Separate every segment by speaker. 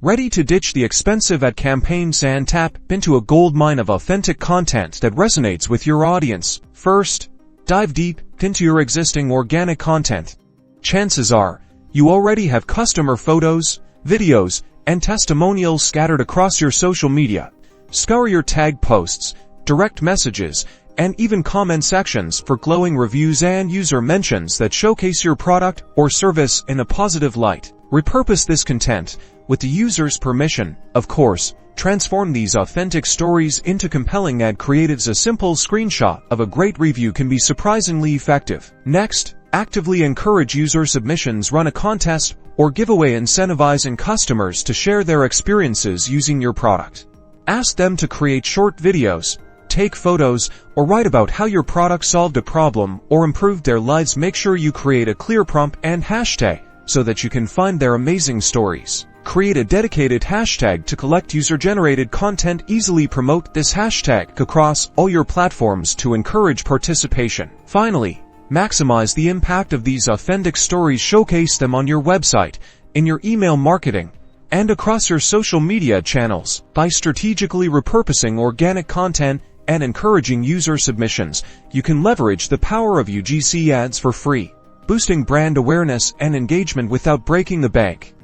Speaker 1: Ready to ditch the expensive ad campaigns and tap into a goldmine of authentic content that resonates with your audience? First, dive deep into your existing organic content. Chances are, you already have customer photos, videos, and testimonials scattered across your social media. Scour your tag posts, direct messages, and even comment sections for glowing reviews and user mentions that showcase your product or service in a positive light. Repurpose this content, with the user's permission, of course. Transform these authentic stories into compelling ad creatives. A simple screenshot of a great review can be surprisingly effective. Next, actively encourage user submissions. Run a contest or giveaway incentivizing customers to share their experiences using your product. Ask them to create short videos, take photos, or write about how your product solved a problem or improved their lives. Make sure you create a clear prompt and hashtag so that you can find their amazing stories. Create a dedicated hashtag to collect user-generated content. Easily promote this hashtag across all your platforms to encourage participation. Finally, maximize the impact of these authentic stories. Showcase them on your website, in your email marketing, and across your social media channels. By strategically repurposing organic content and encouraging user submissions, you can leverage the power of UGC ads for free, boosting brand awareness and engagement without breaking the bank.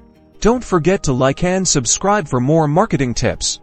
Speaker 1: Don't forget to like and subscribe for more marketing tips.